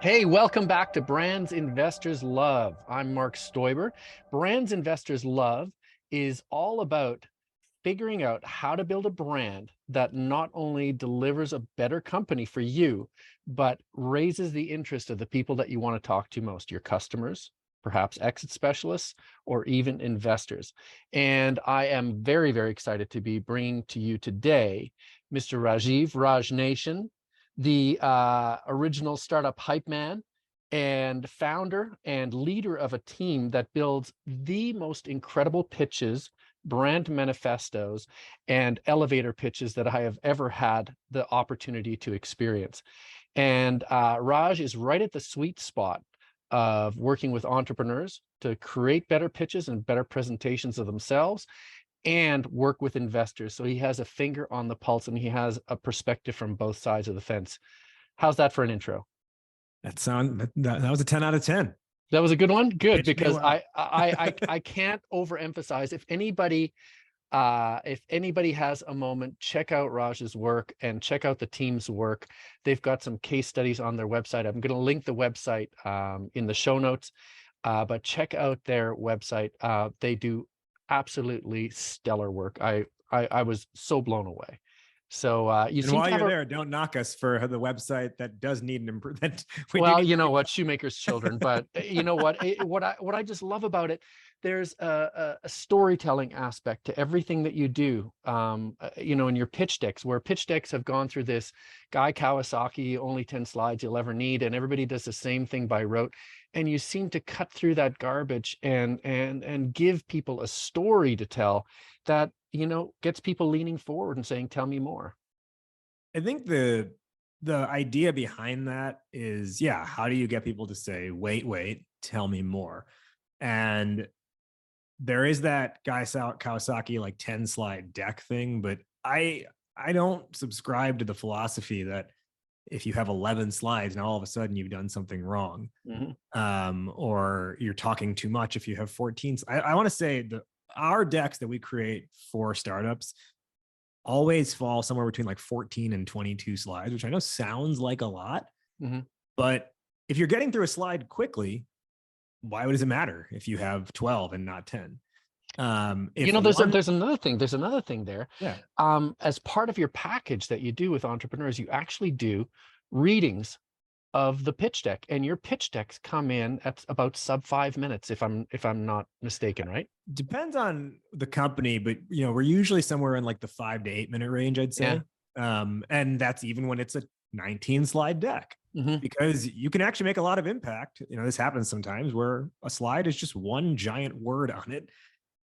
Hey, welcome back to Brands Investors Love. I'm Marc Stoiber. Brands Investors Love is all about figuring out how to build a brand that not only delivers a better company for you, but raises the interest of the people that you want to talk to most, your customers, perhaps exit specialists, or even investors. And I am very, very excited to be bringing to you today Mr. Raj Nation, the original Startup Hypeman and founder and leader of a team that builds the most incredible pitches, brand manifestos, and elevator pitches that I have ever had the opportunity to experience. And Raj is right at the sweet spot of working with entrepreneurs to create better pitches and better presentations of themselves and work with investors. So he has a finger on the pulse and he has a perspective from both sides of the fence. How's that for an intro? That was a 10 out of 10. That was a good one. Good, because Well. I can't overemphasize. If anybody has a moment, check out Raj's work and check out the team's work. They've got some case studies on their website. I'm going to link the website in the show notes, but check out their website. They do absolutely stellar work. I was so blown away. So you And seem while to have you're a there, don't knock us for the website that does need an improvement. We do well, need you to know be what, shoemaker's children, but you know what, what I just love about it, there's a storytelling aspect to everything that you do. You know, in your pitch decks, where pitch decks have gone through this Guy Kawasaki, only 10 slides you'll ever need, and everybody does the same thing by rote. And you seem to cut through that garbage and give people a story to tell that, you know, gets people leaning forward and saying, tell me more. I think the idea behind that is, yeah, how do you get people to say, wait, tell me more? And there is that Guy Kawasaki like 10 slide deck thing, but I don't subscribe to the philosophy that if you have 11 slides and all of a sudden you've done something wrong, Mhm. or you're talking too much if you have 14. I want to say that our decks that we create for startups always fall somewhere between like 14 and 22 slides, which I know sounds like a lot, Mhm. but if you're getting through a slide quickly, why does it matter if you have 12 and not 10? You If know, one, there's another thing. There's another thing there. yeah, As part of your package that you do with entrepreneurs, you actually do readings of the pitch deck, and your pitch decks come in at about sub 5 minutes, if I'm not mistaken, right? depends on the company, but we're usually somewhere in like the 5 to 8 minute range, I'd Yeah. say. And that's even when it's a 19 slide deck, Hmm. because you can actually make a lot of impact. This happens sometimes where a slide is just one giant word on it,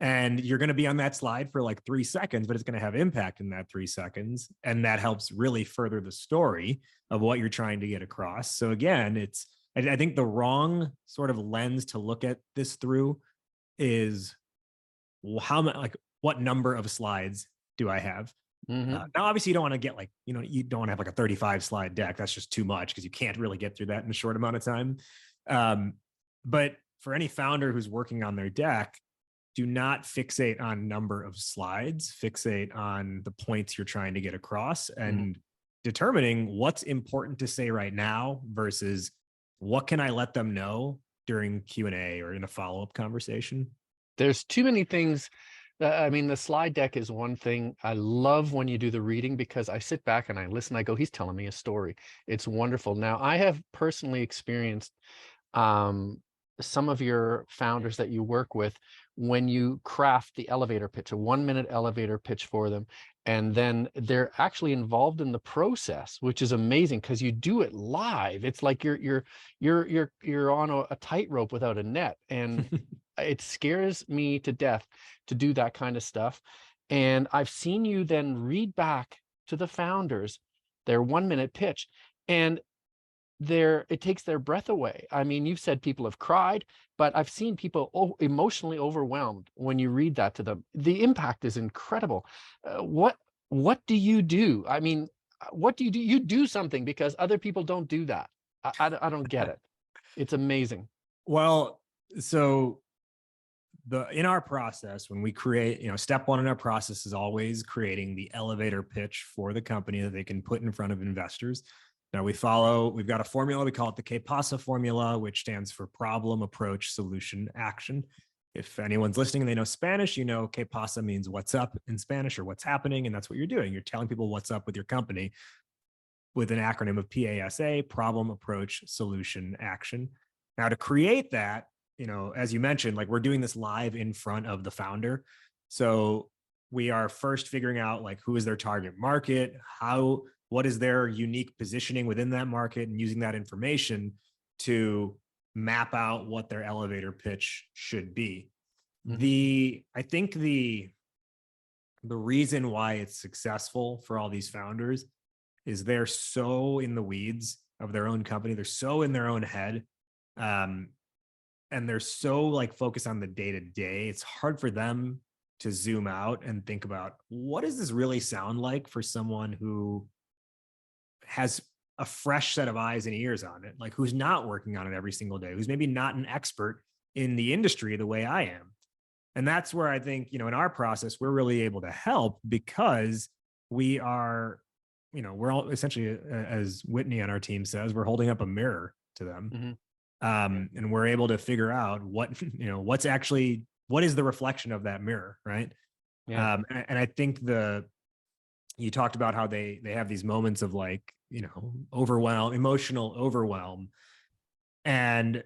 and you're going to be on that slide for like 3 seconds, but it's going to have impact in that 3 seconds. And that helps really further the story of what you're trying to get across. So again, I think the wrong sort of lens to look at this through is how much, like, what number of slides do I have? Hmm. Now, obviously, you don't want to get like, you don't want to have like a 35 slide deck. That's just too much because you can't really get through that in a short amount of time. But for any founder who's working on their deck, do not fixate on number of slides, fixate on the points you're trying to get across, Hmm. and determining what's important to say right now versus what can I let them know during Q&A or in a follow-up conversation. There's too many things. I mean, the slide deck is one thing. I love when you do the reading because I sit back and I listen. I go, he's telling me a story. It's wonderful. Now, I have personally experienced um, some of your founders that you work with when you craft the elevator pitch, a 1 minute elevator pitch for them, and then they're actually involved in the process, which is amazing because you do it live. It's like you're on a tightrope without a net, and it scares me to death to do that kind of stuff. And I've seen you then read back to the founders their 1 minute pitch, and it takes their breath away. I mean, you've said people have cried, but I've seen people emotionally overwhelmed when you read that to them. The impact is incredible. What do you do? I mean, what do? You do something because other people don't do that. I don't get it. It's amazing. Well, so in our process, when we create, step one in our process is always creating the elevator pitch for the company that they can put in front of investors. Now we've got a formula. We call it the Que PASA formula, which stands for problem, approach, solution, action. If anyone's listening and they know Spanish, you know Que PASA means what's up in Spanish or what's happening. And that's what you're doing. You're telling people what's up with your company with an acronym of PASA, problem, approach, solution, action. Now to create that, as you mentioned, like we're doing this live in front of the founder. So we are first figuring out like who is their target market, what is their unique positioning within that market, and using that information to map out what their elevator pitch should be. I think the reason why it's successful for all these founders is they're so in the weeds of their own company. They're so in their own head. And they're so like focused on the day to day. It's hard for them to zoom out and think about, what does this really sound like for someone who has a fresh set of eyes and ears on it, like who's not working on it every single day, who's maybe not an expert in the industry the way I am. And that's where I think, in our process, we're really able to help, because we are, we're all essentially, as Whitney on our team says, we're holding up a mirror to them. And we're able to figure out what is the reflection of that mirror, right? Yeah. And I think you talked about how they have these moments of like, emotional overwhelm. And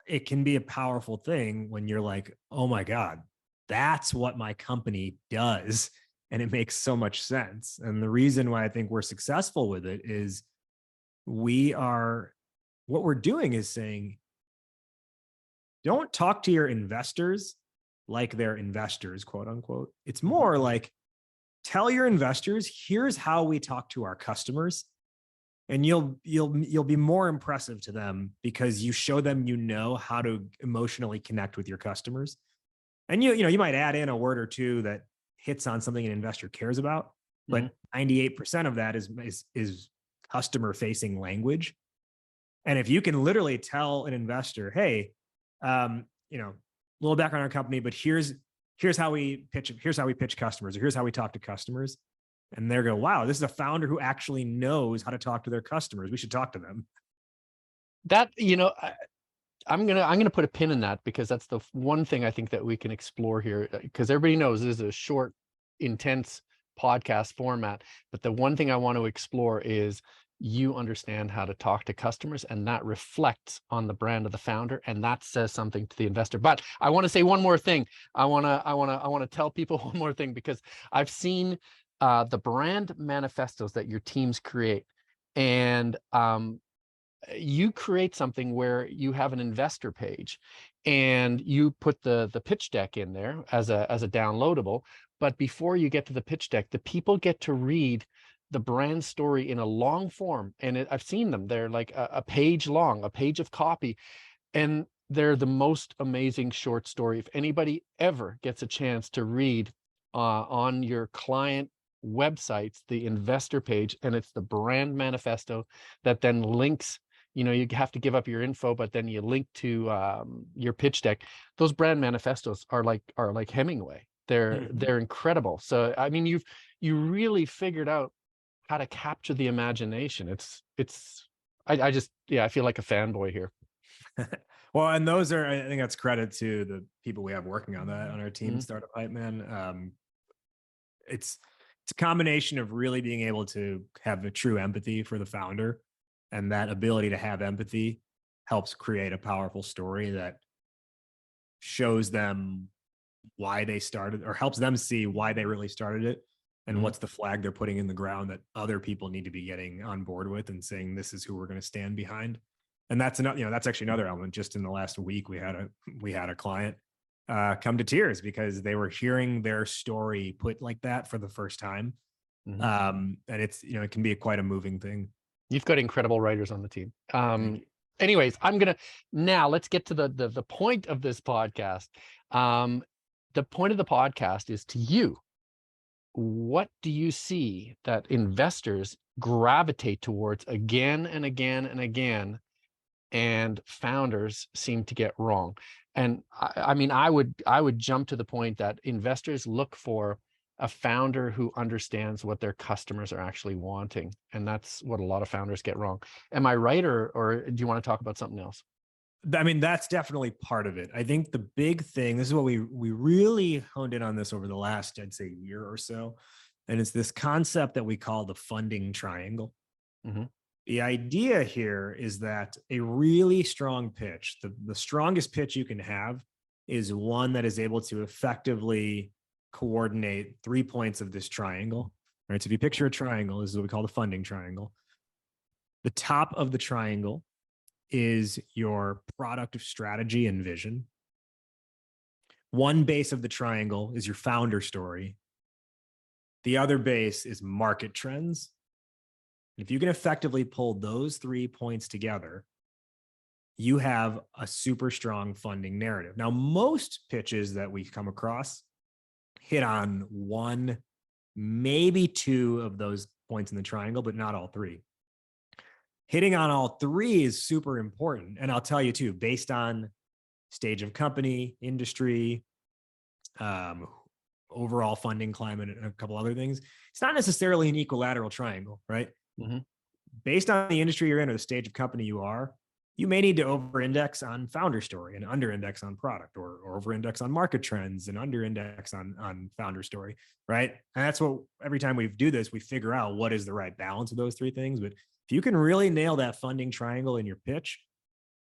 it can be a powerful thing when you're like, oh my God, that's what my company does. And it makes so much sense. And the reason why I think we're successful with it is what we're doing is saying, don't talk to your investors like they're investors, quote unquote. It's more like, tell your investors, here's how we talk to our customers. And you'll be more impressive to them because you show them how to emotionally connect with your customers. And you might add in a word or two that hits on something an investor cares about, but 98% of that is customer facing language. And if you can literally tell an investor, hey, a little background on our company, but here's how we pitch customers, or here's how we talk to customers. And they're go, wow, this is a founder who actually knows how to talk to their customers. We should talk to them. That, I'm gonna put a pin in that, because that's the one thing I think that we can explore here, because everybody knows this is a short, intense podcast format. But the one thing I want to explore is you understand how to talk to customers, and that reflects on the brand of the founder, and that says something to the investor. But I want to say one more thing. I want to tell people one more thing, because I've seen the brand manifestos that your teams create, and you create something where you have an investor page and you put the pitch deck in there as a downloadable. But before you get to the pitch deck, the people get to read the brand story in a long form. And I've seen them. They're like a page long, a page of copy. And they're the most amazing short story. If anybody ever gets a chance to read on your client websites, the investor page, and it's the brand manifesto that then links, you have to give up your info, but then you link to your pitch deck. Those brand manifestos are like Hemingway. They're incredible. So I mean, you really figured out how to capture the imagination. I just, I feel like a fanboy here. Well, and I think that's credit to the people we have working on that on our team, Startup Hypeman. It's a combination of really being able to have a true empathy for the founder, and that ability to have empathy helps create a powerful story that shows them why they started, or helps them see why they really started it, and what's the flag they're putting in the ground that other people need to be getting on board with, and saying, this is who we're going to stand behind. And that's another, that's actually another element. Just in the last week, we had a client come to tears because they were hearing their story put like that for the first time. And it's, it can be quite a moving thing. You've got incredible writers on the team. Anyways, now let's get to the point of this podcast. The point of the podcast is to you. What do you see that investors gravitate towards again and again and again, and founders seem to get wrong? And I mean, I would jump to the point that investors look for a founder who understands what their customers are actually wanting. And that's what a lot of founders get wrong. Am I right, or do you want to talk about something else? I mean, that's definitely part of it. I think the big thing, this is what we really honed in on this over the last, I'd say, year or so. And it's this concept that we call the funding triangle. Hmm. The idea here is that a really strong pitch, the strongest pitch you can have, is one that is able to effectively coordinate 3 points of this triangle. Right. So if you picture a triangle, this is what we call the funding triangle. The top of the triangle is your product strategy and vision. One base of the triangle is your founder story. The other base is market trends. If you can effectively pull those 3 points together, you have a super strong funding narrative. Now, most pitches that we come across hit on one, maybe two of those points in the triangle, but not all three. Hitting on all three is super important. And I'll tell you too, based on stage of company, industry, overall funding climate, and a couple other things, it's not necessarily an equilateral triangle, right? Hmm. Based on the industry you're in or the stage of company you are, you may need to over-index on founder story and under-index on product, or over-index on market trends and under-index on founder story, right? And that's what, every time we do this, we figure out what is the right balance of those three things. But if you can really nail that funding triangle in your pitch,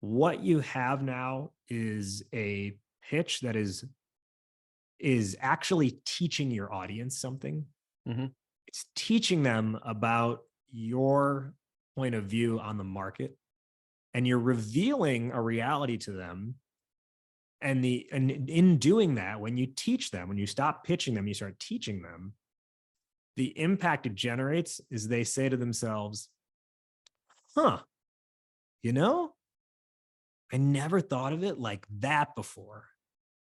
what you have now is a pitch that is actually teaching your audience something. Hmm. It's teaching them about your point of view on the market, and you're revealing a reality to them. And in doing that, when you teach them, when you stop pitching them, you start teaching them, the impact it generates is they say to themselves, huh, you know, I never thought of it like that before.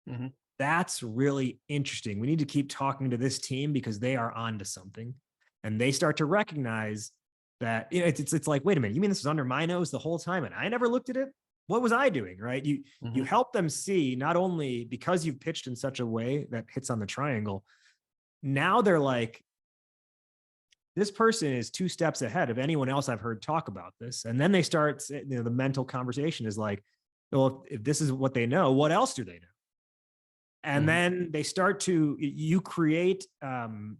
Hmm. That's really interesting. We need to keep talking to this team because they are onto something. And they start to recognize that it's like, wait a minute, you mean this was under my nose the whole time and I never looked at it? What was I doing? Right. You Hmm. help them see, not only because you've pitched in such a way that hits on the triangle, now they're like, this person is 2 steps ahead of anyone else I've heard talk about this. And then they start, the mental conversation is like, well, if this is what they know, what else do they know? And Hmm. then they start to, you create an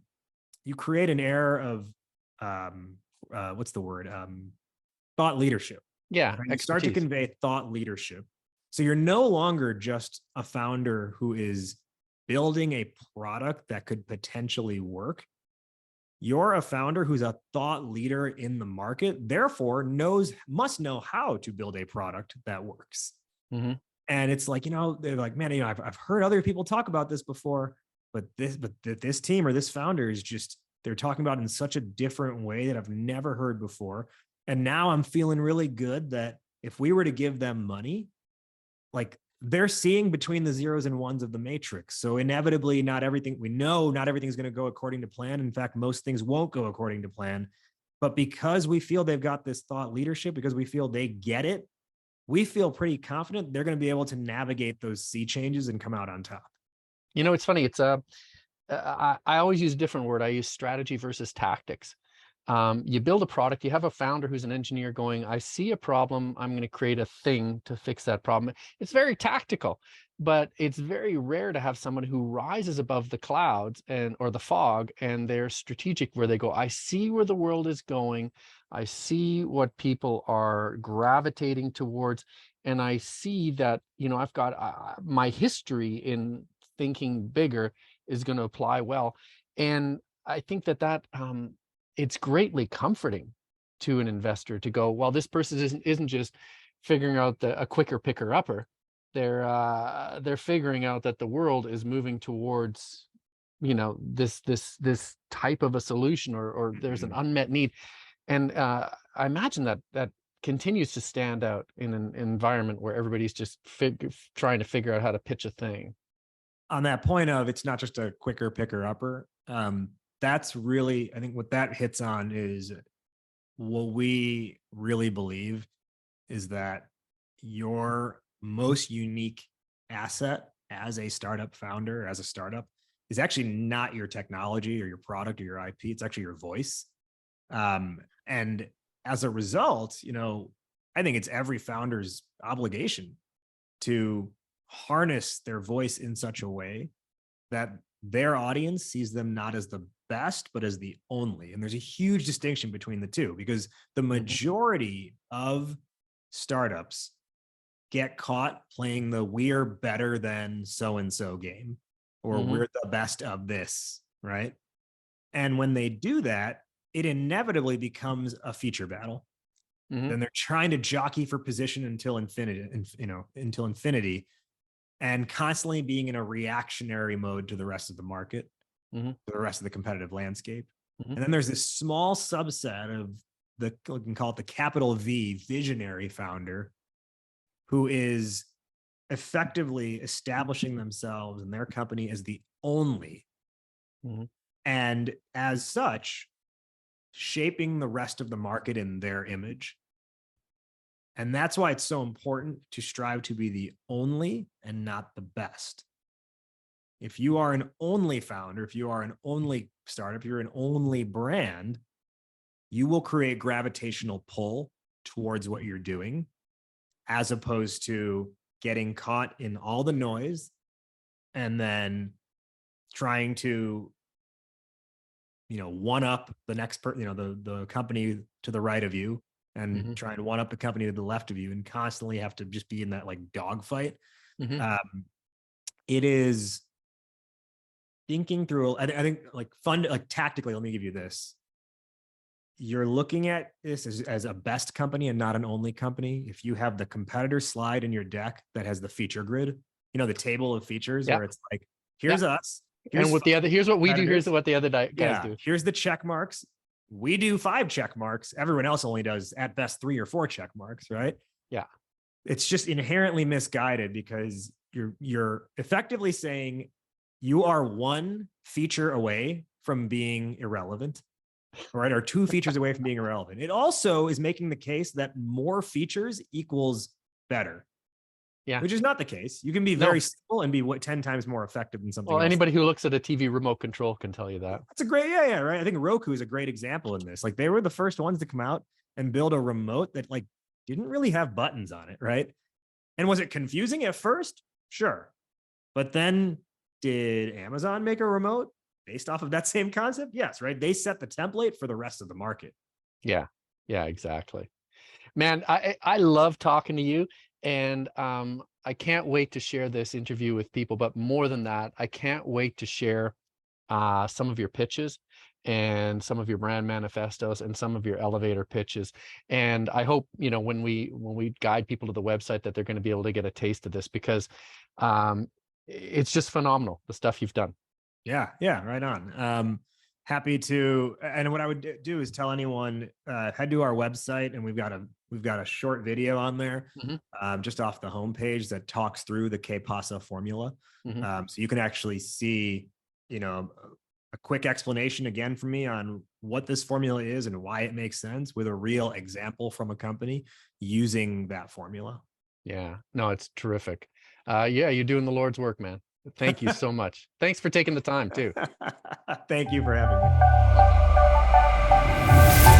air of what's the word, thought leadership, Yeah, right? You start to expertise. convey thought leadership, so you're no longer just a founder who is building a product that could potentially work. You're a founder who's a thought leader in the market, therefore must know how to build a product that works. Hmm. And it's like, they're like, man, I've heard other people talk about this before, but this team or this founder is just, they're talking about it in such a different way that I've never heard before. And now I'm feeling really good that if we were to give them money, like, they're seeing between the zeros and ones of the matrix. So inevitably, not everything's going to go according to plan. In fact, most things won't go according to plan. But because we feel they've got this thought leadership, because we feel they get it, we feel pretty confident they're going to be able to navigate those sea changes and come out on top. It's funny. I always use a different word. I use strategy versus tactics. You build a product, you have a founder who's an engineer going, I see a problem, I'm going to create a thing to fix that problem. It's very tactical, but it's very rare to have someone who rises above the clouds or the fog, and they're strategic, where they go, I see where the world is going. I see what people are gravitating towards. And I see that, I've got my history in thinking bigger is going to apply well. And I think that it's greatly comforting to an investor to go, well, this person isn't just figuring out a quicker picker upper. They're figuring out that the world is moving towards, this type of a solution, or there's an unmet need. And I imagine that continues to stand out in an environment where everybody's just trying to figure out how to pitch a thing. On that point of, it's not just a quicker picker upper, that's really, I think what that hits on is what we really believe is that your most unique asset as a startup founder, as a startup, is actually not your technology or your product or your IP. It's actually your voice. And as a result, I think it's every founder's obligation to harness their voice in such a way that their audience sees them not as the best, but as the only. And there's a huge distinction between the two, because the majority of startups get caught playing the we're better than so-and-so game, or we're the best of this, right? And when they do that, it inevitably becomes a feature battle. Then they're trying to jockey for position until infinity, and constantly being in a reactionary mode to the rest of the market, to the rest of the competitive landscape. And then there's this small subset of we can call it the capital V visionary founder, who is effectively establishing themselves and their company as the only, and as such, shaping the rest of the market in their image. And that's why it's so important to strive to be the only and not the best. If you are an only founder, if you are an only startup, you're an only brand, you will create gravitational pull towards what you're doing, as opposed to getting caught in all the noise and then trying to, one up the next the company to the right of you, and trying to one up the company to the left of you, and constantly have to just be in that like dogfight. It is thinking through, I think tactically, let me give you this. You're looking at this as a best company and not an only company. If you have the competitor slide in your deck that has the feature grid, the table of features, where it's like, here's us. Here's what we do. Here's what the other guys do. Here's the check marks. We do 5 check marks. Everyone else only does at best 3 or 4 check marks, right? Yeah. It's just inherently misguided, because you're effectively saying you are 1 feature away from being irrelevant, right? Or 2 features away from being irrelevant. It also is making the case that more features equals better. Yeah. Which is not the case. You can be very simple and be 10 times more effective than something else. Anybody who looks at a TV remote control can tell you that. That's a great, right? I think Roku is a great example in this. Like, they were the first ones to come out and build a remote that didn't really have buttons on it, right? And was it confusing at first? Sure. But then did Amazon make a remote based off of that same concept? Yes, right? They set the template for the rest of the market. Yeah, exactly. Man, I love talking to you. And I can't wait to share this interview with people. But more than that, I can't wait to share some of your pitches and some of your brand manifestos and some of your elevator pitches. And I hope, when we guide people to the website, that they're going to be able to get a taste of this, because it's just phenomenal, the stuff you've done. Yeah, right on. Happy to. And what I would do is tell anyone, head to our website, and we've got a short video on there, just off the homepage, that talks through the Que PASA formula. So you can actually see, a quick explanation again from me on what this formula is and why it makes sense, with a real example from a company using that formula. Yeah, no, it's terrific. You're doing the Lord's work, man. Thank you so much. Thanks for taking the time too. Thank you for having me.